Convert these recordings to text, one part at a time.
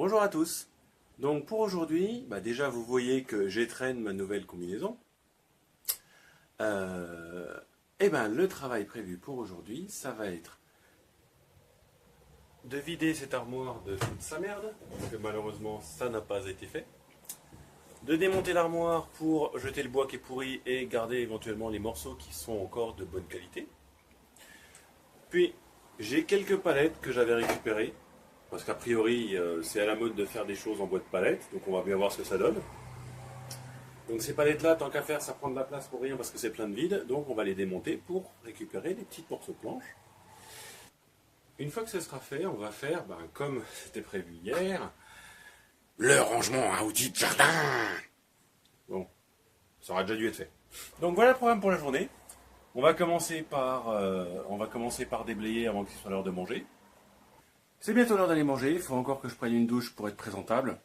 Bonjour à tous. Donc pour aujourd'hui, déjà vous voyez que j'étraîne ma nouvelle combinaison. Le travail prévu pour aujourd'hui, ça va être de vider cette armoire de toute sa merde, parce que malheureusement ça n'a pas été fait. De démonter l'armoire pour jeter le bois qui est pourri et garder éventuellement les morceaux qui sont encore de bonne qualité. Puis j'ai quelques palettes que j'avais récupérées. Parce qu'a priori, c'est à la mode de faire des choses en bois de palette, donc on va bien voir ce que ça donne. Donc ces palettes-là, tant qu'à faire, ça prend de la place pour rien parce que c'est plein de vide, donc on va les démonter pour récupérer des petites morceaux de planche. Une fois que ce sera fait, on va faire, comme c'était prévu hier, le rangement à outils de jardin. Bon, ça aura déjà dû être fait. Donc voilà le programme pour la journée. On va commencer par déblayer avant que ce soit l'heure de manger. C'est bientôt l'heure d'aller manger, il faut encore que je prenne une douche pour être présentable.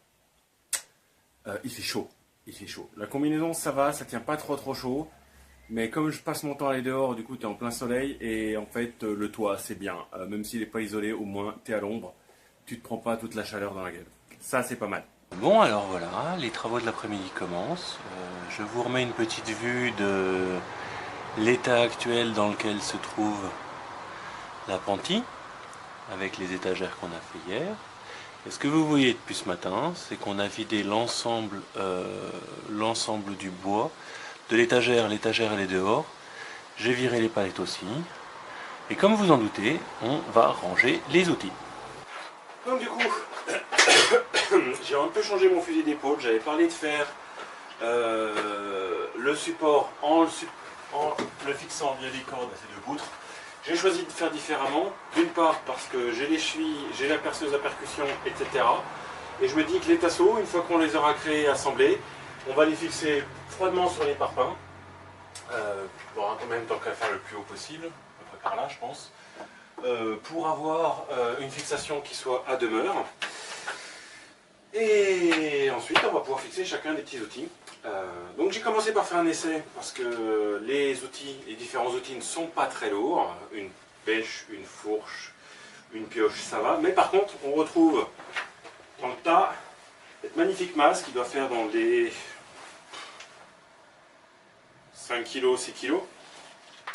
Il fait chaud, La combinaison ça va, ça tient pas trop chaud. Mais comme je passe mon temps à aller dehors, du coup tu es en plein soleil. Et en fait le toit c'est bien, même s'il n'est pas isolé, au moins tu es à l'ombre. Tu te prends pas toute la chaleur dans la gueule. Ça c'est pas mal. Bon alors voilà, les travaux de l'après-midi commencent. Je vous remets une petite vue de l'état actuel dans lequel se trouve l'appentis, avec les étagères qu'on a fait hier. Et ce que vous voyez depuis ce matin, c'est qu'on a vidé l'ensemble du bois de l'étagère. L'étagère elle est dehors. J'ai viré les palettes aussi. Et comme vous en doutez, on va ranger les outils. Donc du coup, j'ai un peu changé mon fusil d'épaule. J'avais parlé de faire le support en le fixant via des cordes à ces deux poutres. J'ai choisi de faire différemment, d'une part parce que j'ai les chevilles, j'ai la perceuse à percussion, etc. Et je me dis que les tasseaux, une fois qu'on les aura créés et assemblés, on va les fixer froidement sur les parpaings. En même temps qu'à faire le plus haut possible, à peu près par là je pense, pour avoir une fixation qui soit à demeure. Et ensuite on va pouvoir fixer chacun des petits outils. Donc j'ai commencé par faire un essai parce que les différents outils ne sont pas très lourds. Une bêche, une fourche, une pioche, ça va. Mais par contre, on retrouve dans le tas cette magnifique masse qui doit faire dans les 5 kg, 6 kg.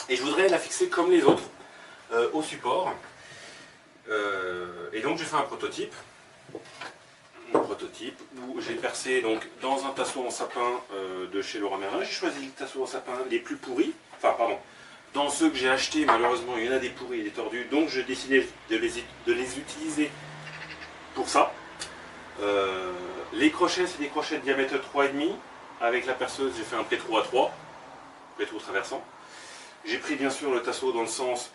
Et je voudrais la fixer comme les autres au support. Et donc j'ai fait un prototype. Où j'ai percé donc dans un tasseau en sapin de chez Leroy Merlin. J'ai choisi les tasseaux en sapin les plus pourris, dans ceux que j'ai achetés malheureusement il y en a des pourris et des tordus, donc j'ai décidé de les utiliser pour ça. Les crochets, c'est des crochets de diamètre 3,5, avec la perceuse j'ai fait un pré-trou à 3, pré-trou traversant. J'ai pris bien sûr le tasseau dans le sens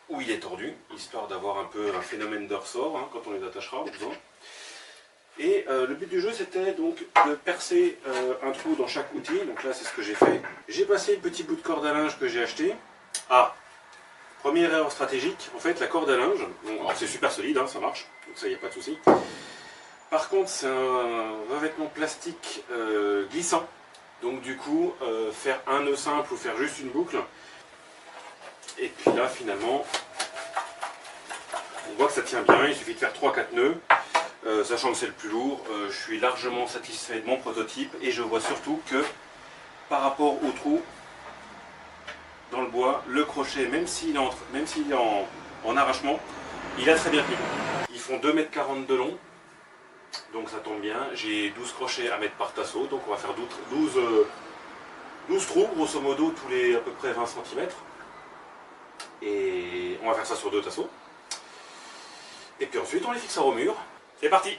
où il est tordu, histoire d'avoir un peu un phénomène de ressort quand on les attachera au besoin. Et le but du jeu c'était donc de percer un trou dans chaque outil, donc là c'est ce que j'ai fait. J'ai passé le petit bout de corde à linge que j'ai acheté. Première erreur stratégique, en fait la corde à linge, alors c'est super solide, ça marche, donc ça il n'y a pas de souci. Par contre c'est un revêtement plastique glissant, donc du coup faire un nœud simple ou faire juste une boucle. Et puis là finalement, on voit que ça tient bien, il suffit de faire 3-4 nœuds. Sachant que c'est le plus lourd, je suis largement satisfait de mon prototype et je vois surtout que par rapport au trou dans le bois, le crochet, même s'il est en arrachement, il a très bien tenu. Ils font 2,40 m de long, donc ça tombe bien. J'ai 12 crochets à mettre par tasseau, donc on va faire 12 trous, grosso modo, tous les à peu près 20 cm. Et on va faire ça sur 2 tasseaux. Et puis ensuite on les fixera au mur. C'est parti!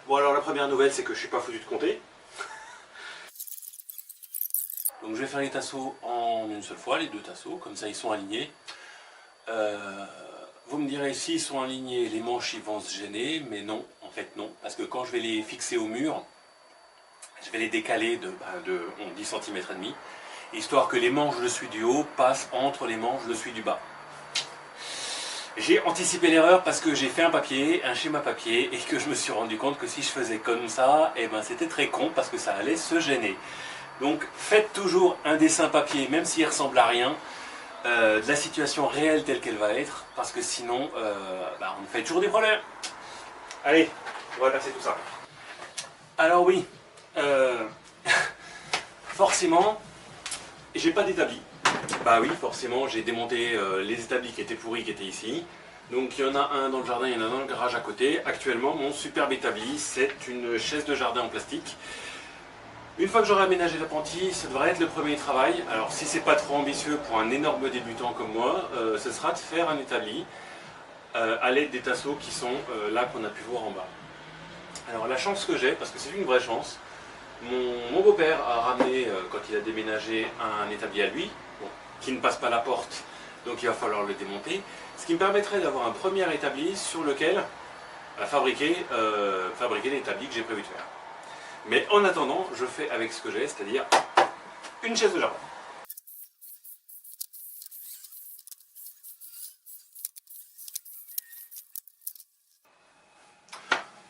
Bon alors la première nouvelle c'est que je suis pas foutu de compter. Donc je vais faire les tasseaux en une seule fois, les 2 tasseaux, comme ça ils sont alignés. Vous me direz s'ils sont alignés, les manches ils vont se gêner, mais non, en fait non, parce que quand je vais les fixer au mur, je vais les décaler de 10 cm et demi. Histoire que les manches dessus du haut passent entre les manches dessus du bas. J'ai anticipé l'erreur parce que j'ai fait un schéma papier, et que je me suis rendu compte que si je faisais comme ça, c'était très con parce que ça allait se gêner. Donc faites toujours un dessin papier, même s'il ressemble à rien, de la situation réelle telle qu'elle va être, parce que sinon, on fait toujours des problèmes. Allez, on va passer tout ça. Alors oui, forcément, j'ai pas d'établi. Bah oui, forcément, j'ai démonté les établis qui étaient pourris, qui étaient ici. Donc il y en a un dans le jardin, il y en a un dans le garage à côté. Actuellement, mon superbe établi, c'est une chaise de jardin en plastique. Une fois que j'aurai aménagé l'apprenti, ça devrait être le premier travail. Alors si c'est pas trop ambitieux pour un énorme débutant comme moi, ce sera de faire un établi à l'aide des tasseaux qui sont là qu'on a pu voir en bas. Alors la chance que j'ai, parce que c'est une vraie chance, mon beau-père a ramené, quand il a déménagé, un établi à lui, bon, qui ne passe pas la porte, donc il va falloir le démonter, ce qui me permettrait d'avoir un premier établi sur lequel fabriquer l'établi que j'ai prévu de faire. Mais en attendant, je fais avec ce que j'ai, c'est-à-dire une chaise de jardin.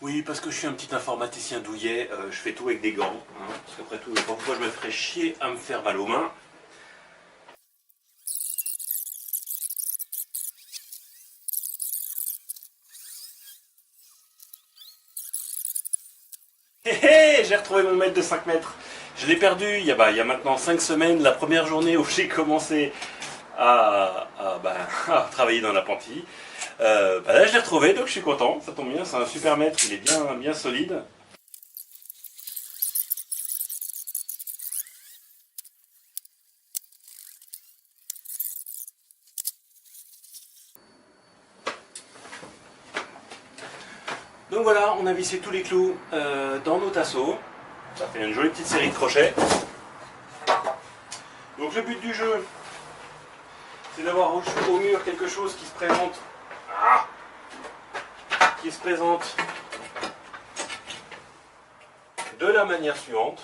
Oui, parce que je suis un petit informaticien douillet, je fais tout avec des gants. Hein, parce qu'après tout, pourquoi je me ferais chier à me faire mal aux mains. Hé hé, j'ai retrouvé mon mètre de 5 mètres. Je l'ai perdu il y a maintenant 5 semaines, la première journée où j'ai commencé à travailler dans l'apprenti. Là je l'ai retrouvé, donc je suis content, ça tombe bien, c'est un super mètre, il est bien solide. Donc voilà, on a vissé tous les clous dans nos tasseaux. Ça fait une jolie petite série de crochets. Donc le but du jeu, c'est d'avoir au mur quelque chose qui se présente. De la manière suivante,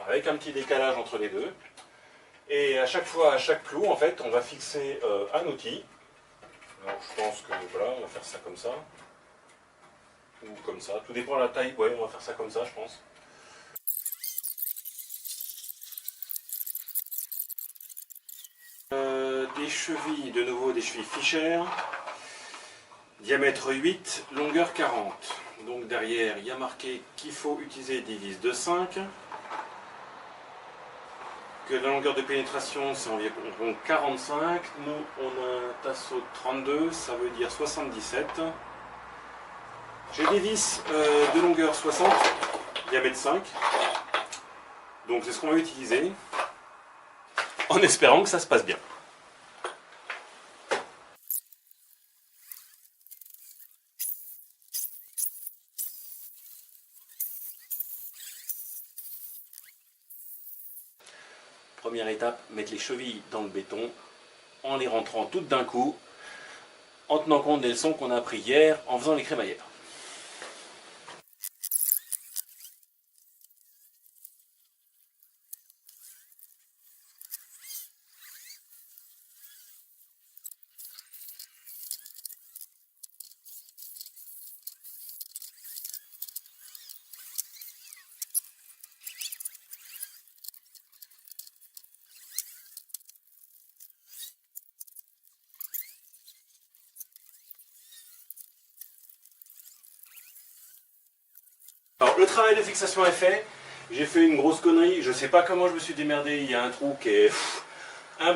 avec un petit décalage entre les deux. Et à chaque fois, à chaque clou, en fait, on va fixer un outil. Alors je pense que voilà, on va faire ça comme ça. Ou comme ça, tout dépend de la taille, ouais, on va faire ça comme ça, je pense. Des chevilles, de nouveau des chevilles Fischer, diamètre 8, longueur 40. Donc derrière, il y a marqué qu'il faut utiliser des vis de 5, que la longueur de pénétration c'est environ 45, nous on a un tasseau de 32, ça veut dire 77. J'ai des vis de longueur 60, diamètre 5, donc c'est ce qu'on va utiliser, en espérant que ça se passe bien. Première étape, mettre les chevilles dans le béton, en les rentrant toutes d'un coup, en tenant compte des leçons qu'on a appris hier, en faisant les crémaillères. Alors le travail de fixation est fait, j'ai fait une grosse connerie, je sais pas comment je me suis démerdé, il y a un trou qui est 2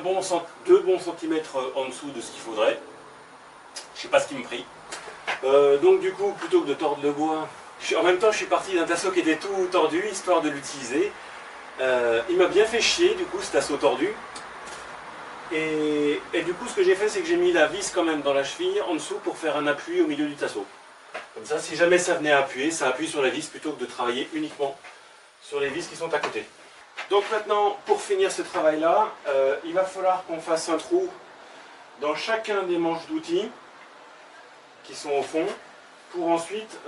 bons centimètres en dessous de ce qu'il faudrait, je sais pas ce qui me prie. Donc du coup, plutôt que de tordre le bois, en même temps je suis parti d'un tasseau qui était tout tordu, histoire de l'utiliser. Il m'a bien fait chier du coup ce tasseau tordu. Et du coup ce que j'ai fait c'est que j'ai mis la vis quand même dans la cheville en dessous pour faire un appui au milieu du tasseau. Comme ça, si jamais ça venait à appuyer, ça appuie sur la vis plutôt que de travailler uniquement sur les vis qui sont à côté. Donc maintenant, pour finir ce travail-là, il va falloir qu'on fasse un trou dans chacun des manches d'outils qui sont au fond, pour ensuite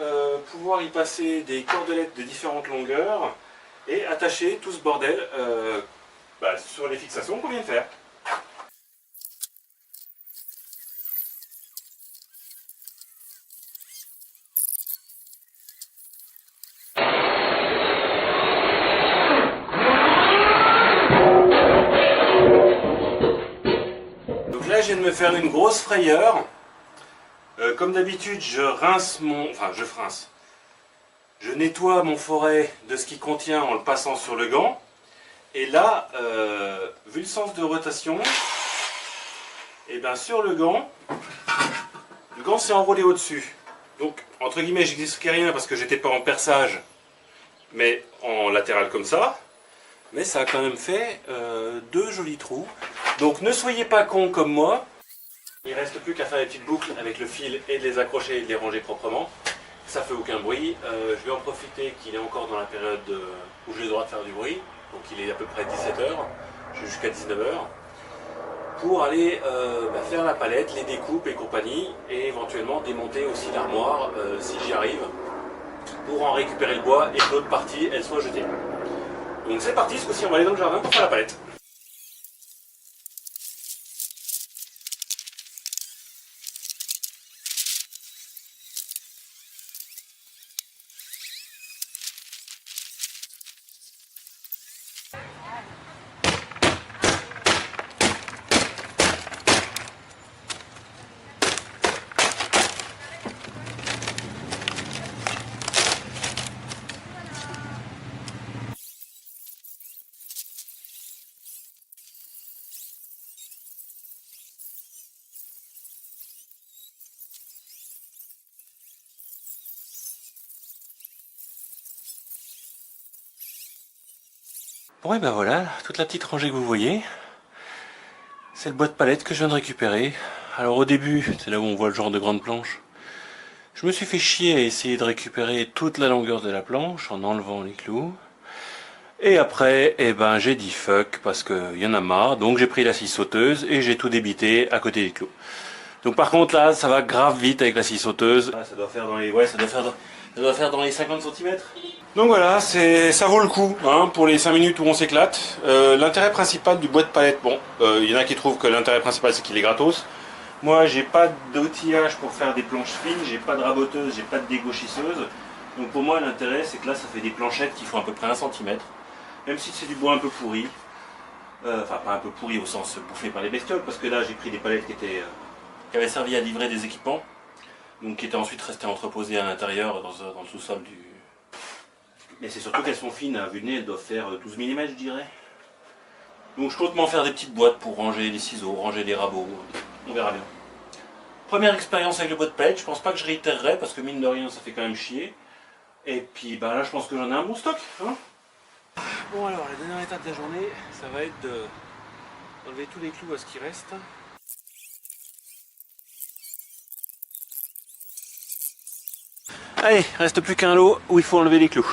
pouvoir y passer des cordelettes de différentes longueurs et attacher tout ce bordel sur les fixations qu'on vient de faire. je viens de me faire une grosse frayeur. Comme d'habitude, je rince mon... Enfin, je rince. Je nettoie mon forêt de ce qu'il contient en le passant sur le gant. Et là, vu le sens de rotation, et bien sur le gant s'est enroulé au-dessus. Donc, entre guillemets, j'expliquais rien parce que j'étais pas en perçage, mais en latéral comme ça. Mais ça a quand même fait 2 jolis trous. Donc ne soyez pas cons comme moi. Il ne reste plus qu'à faire des petites boucles avec le fil et de les accrocher et de les ranger proprement. Ça fait aucun bruit. Je vais en profiter qu'il est encore dans la période où j'ai le droit de faire du bruit. Donc il est à peu près 17h, jusqu'à 19h. Pour aller faire la palette, les découpes et compagnie. Et éventuellement démonter aussi l'armoire si j'y arrive. Pour en récupérer le bois et que l'autre partie elle soit jetée. Donc c'est parti, ce coup-ci on va aller dans le jardin pour faire la palette. Bon et ben voilà, toute la petite rangée que vous voyez, c'est le bois de palette que je viens de récupérer. Alors au début, c'est là où on voit le genre de grande planche, je me suis fait chier à essayer de récupérer toute la longueur de la planche en enlevant les clous. Et après, eh ben j'ai dit fuck parce qu'il y en a marre, donc j'ai pris la scie sauteuse et j'ai tout débité à côté des clous. Donc par contre là, ça va grave vite avec la scie sauteuse. Ah, ça doit faire dans les, ça doit faire dans les 50 cm. Donc voilà, ça vaut le coup hein, pour les 5 minutes où on s'éclate. L'intérêt principal du bois de palette, bon, il y en a qui trouvent que l'intérêt principal c'est qu'il est gratos. Moi j'ai pas d'outillage pour faire des planches fines, j'ai pas de raboteuse, j'ai pas de dégauchisseuse. Donc pour moi l'intérêt c'est que là ça fait des planchettes qui font à peu près 1 cm. Même si c'est du bois un peu pourri. Enfin pas un peu pourri au sens bouffé par les bestioles, parce que là j'ai pris des palettes qui avaient servi à livrer des équipements. Donc qui étaient ensuite restées entreposées à l'intérieur dans le sous-sol du... Mais c'est surtout qu'elles sont fines, à vue de nez, elles doivent faire 12 mm je dirais. Donc je compte m'en faire des petites boîtes pour ranger les ciseaux, ranger les rabots, on verra bien. Première expérience avec le bois de palette, je pense pas que je réitérerai parce que mine de rien ça fait quand même chier. Et puis bah là je pense que j'en ai un bon stock. Hein. Bon alors la dernière étape de la journée, ça va être d'enlever tous les clous à ce qui reste. Allez, reste plus qu'un lot où il faut enlever les clous.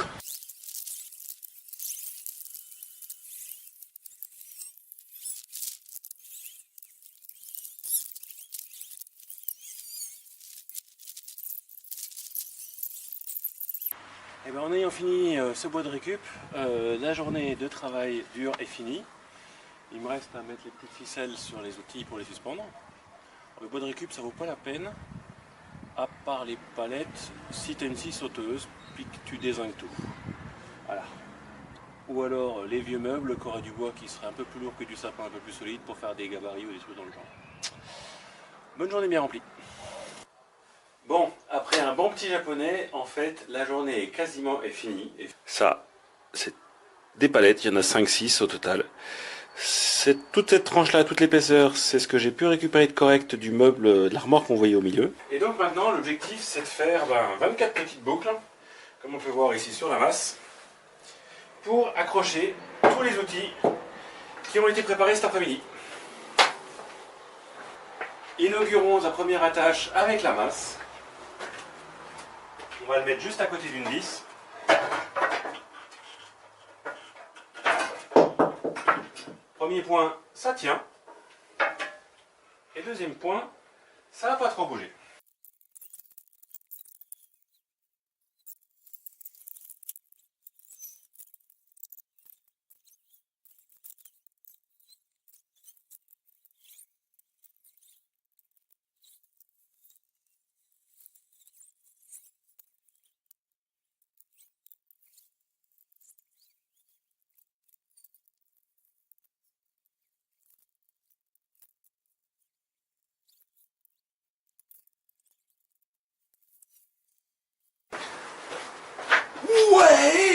Et ben en ayant fini ce bois de récup, la journée de travail dure est finie. Il me reste à mettre les petites ficelles sur les outils pour les suspendre. Le bois de récup ça vaut pas la peine, à part les palettes, si tu as une scie sauteuse, puis que tu dézingues tout. Voilà. Ou alors les vieux meubles, qui auraient du bois qui serait un peu plus lourd que du sapin, un peu plus solide pour faire des gabarits ou des trucs dans le genre. Bonne journée bien remplie. Bon, après un bon petit japonais, en fait, la journée est quasiment finie. Ça, c'est des palettes, il y en a 5-6 au total. Toute cette tranche-là, toute l'épaisseur, c'est ce que j'ai pu récupérer de correct du meuble, de l'armoire qu'on voyait au milieu. Et donc maintenant, l'objectif, c'est de faire 24 petites boucles, comme on peut voir ici sur la masse, pour accrocher tous les outils qui ont été préparés cet après-midi. Inaugurons la première attache avec la masse. On va le mettre juste à côté d'une vis. Premier point, ça tient. Et deuxième point, ça n'a pas trop bougé.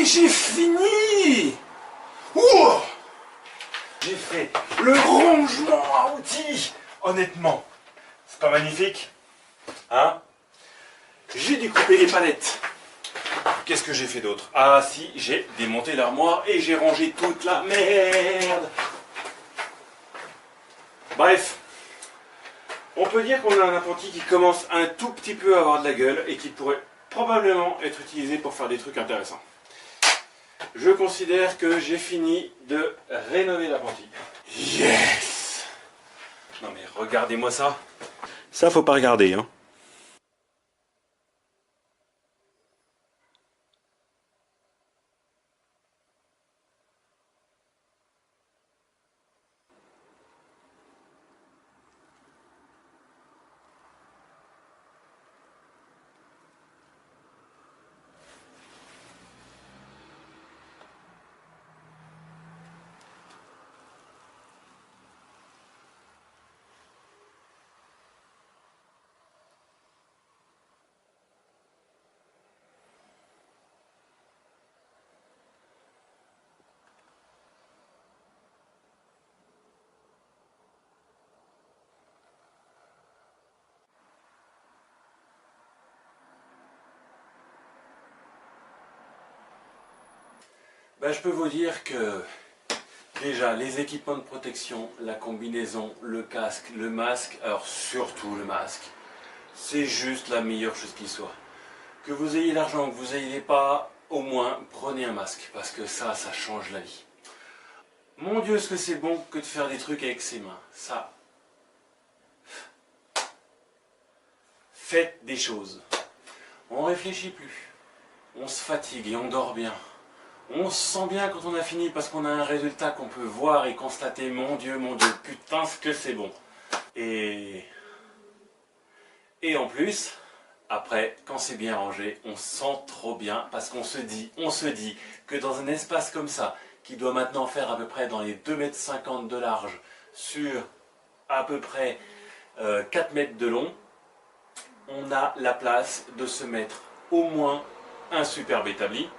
j'ai fini! Ouh! J'ai fait le rangement à outils. Honnêtement, c'est pas magnifique, hein? J'ai découpé les palettes. Qu'est-ce que j'ai fait d'autre? Ah si, j'ai démonté l'armoire et j'ai rangé toute la merde. Bref, on peut dire qu'on a un apprenti qui commence un tout petit peu à avoir de la gueule et qui pourrait probablement être utilisé pour faire des trucs intéressants. Je considère que j'ai fini de rénover l'apprenti. Yes! Non mais regardez-moi ça. Ça faut pas regarder, hein. Ben, je peux vous dire que déjà les équipements de protection, la combinaison, le casque, le masque, alors surtout le masque, c'est juste la meilleure chose qui soit. Que vous ayez l'argent, que vous n'ayez pas, au moins prenez un masque parce que ça change la vie. Mon Dieu, ce que c'est bon que de faire des trucs avec ses mains. Ça. Faites des choses. On réfléchit plus. On se fatigue et on dort bien. On se sent bien quand on a fini parce qu'on a un résultat qu'on peut voir et constater. Mon Dieu, putain, ce que c'est bon. Et en plus, après, quand c'est bien rangé, on se sent trop bien parce qu'on se dit que dans un espace comme ça, qui doit maintenant faire à peu près dans les 2,50 m de large sur à peu près 4 mètres de long, on a la place de se mettre au moins un superbe établi.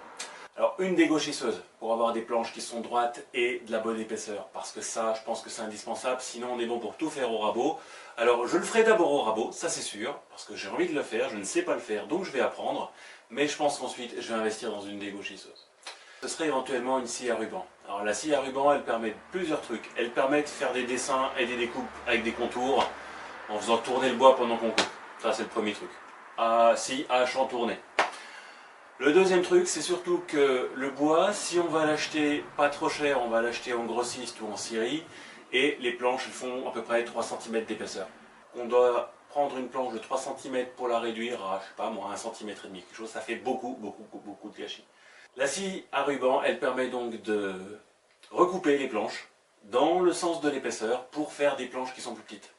Alors une dégauchisseuse pour avoir des planches qui sont droites et de la bonne épaisseur, parce que ça je pense que c'est indispensable, sinon on est bon pour tout faire au rabot. Alors je le ferai d'abord au rabot, ça c'est sûr, parce que j'ai envie de le faire, je ne sais pas le faire, donc je vais apprendre, mais je pense qu'ensuite je vais investir dans une dégauchisseuse. Ce serait éventuellement une scie à ruban. Alors la scie à ruban elle permet plusieurs trucs, elle permet de faire des dessins et des découpes avec des contours, en faisant tourner le bois pendant qu'on coupe, ça c'est le premier truc. Scie hache en tournée. Le deuxième truc, c'est surtout que le bois, si on va l'acheter pas trop cher, on va l'acheter en grossiste ou en scierie, et les planches font à peu près 3 cm d'épaisseur. On doit prendre une planche de 3 cm pour la réduire à, je sais pas moi, 1,5 cm, quelque chose, ça fait beaucoup de gâchis. La scie à ruban, elle permet donc de recouper les planches dans le sens de l'épaisseur pour faire des planches qui sont plus petites.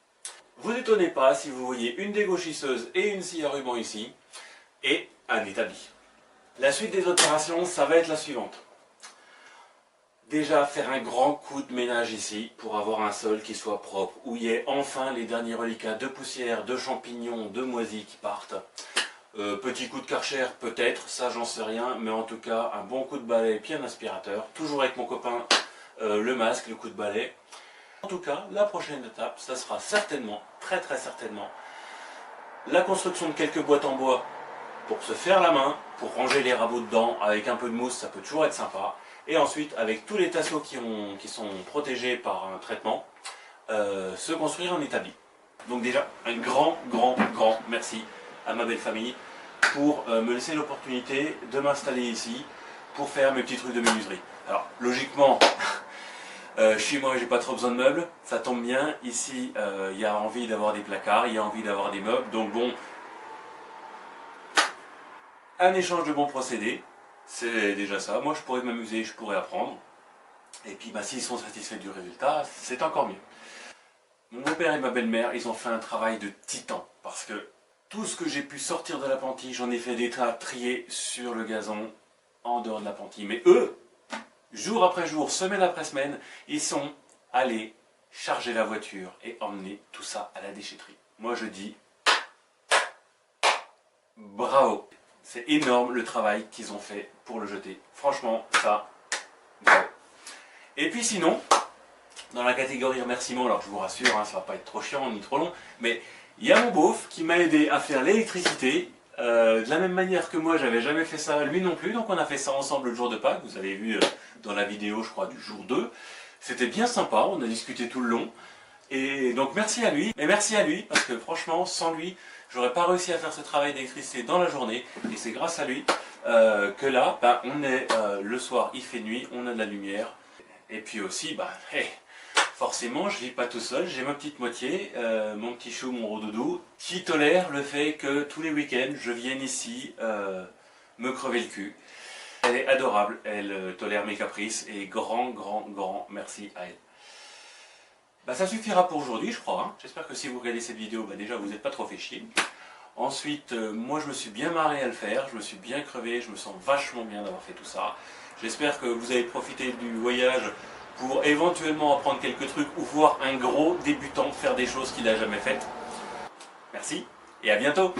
Vous étonnez pas si vous voyez une dégauchisseuse et une scie à ruban ici, et un établi. La suite des opérations, ça va être la suivante. Déjà, faire un grand coup de ménage ici pour avoir un sol qui soit propre, où il y ait enfin les derniers reliquats de poussière, de champignons, de moisis qui partent. Petit coup de Karcher peut-être, ça j'en sais rien, mais en tout cas un bon coup de balai puis un aspirateur. Toujours avec mon copain le masque, le coup de balai. En tout cas, la prochaine étape, ça sera certainement, très certainement, la construction de quelques boîtes en bois pour se faire la main, pour ranger les rabots dedans, avec un peu de mousse, ça peut toujours être sympa. Et ensuite, avec tous les tasseaux qui sont protégés par un traitement, se construire un établi. Donc déjà, un grand merci à ma belle famille pour me laisser l'opportunité de m'installer ici pour faire mes petits trucs de menuiserie. Alors, logiquement, chez moi, j'ai pas trop besoin de meubles, ça tombe bien. Ici, il y a envie d'avoir des placards, il y a envie d'avoir des meubles, donc bon, un échange de bons procédés, c'est déjà ça. Moi, je pourrais m'amuser, je pourrais apprendre. Et puis, bah, s'ils sont satisfaits du résultat, c'est encore mieux. Mon beau-père et ma belle-mère, ils ont fait un travail de titan. Parce que tout ce que j'ai pu sortir de l'apprenti, j'en ai fait des tas triés sur le gazon, en dehors de l'apprenti. Mais eux, jour après jour, semaine après semaine, ils sont allés charger la voiture et emmener tout ça à la déchetterie. Moi, je dis bravo. C'est énorme le travail qu'ils ont fait pour le jeter. Franchement, ça, bravo. Et puis sinon, dans la catégorie remerciements, alors je vous rassure, hein, ça va pas être trop chiant ni trop long, mais il y a mon beauf qui m'a aidé à faire l'électricité. De la même manière que moi, j'avais jamais fait ça, lui non plus, donc on a fait ça ensemble le jour de Pâques, vous avez vu dans la vidéo, je crois, du jour 2. C'était bien sympa, on a discuté tout le long, et donc merci à lui, et merci à lui, parce que franchement, sans lui, j'aurais pas réussi à faire ce travail d'électricité dans la journée, et c'est grâce à lui que là, bah, on est le soir, il fait nuit, on a de la lumière, et puis aussi, bah, hey, forcément, je vis pas tout seul, j'ai ma petite moitié, mon petit chou, mon rodoudou, qui tolère le fait que tous les week-ends, je vienne ici me crever le cul. Elle est adorable, elle tolère mes caprices, et grand merci à elle. Bah, ça suffira pour aujourd'hui, je crois. Hein. J'espère que si vous regardez cette vidéo, bah, déjà vous n'êtes pas trop fait chier. Ensuite, moi je me suis bien marré à le faire, je me suis bien crevé, je me sens vachement bien d'avoir fait tout ça. J'espère que vous avez profité du voyage pour éventuellement apprendre quelques trucs ou voir un gros débutant faire des choses qu'il n'a jamais faites. Merci et à bientôt.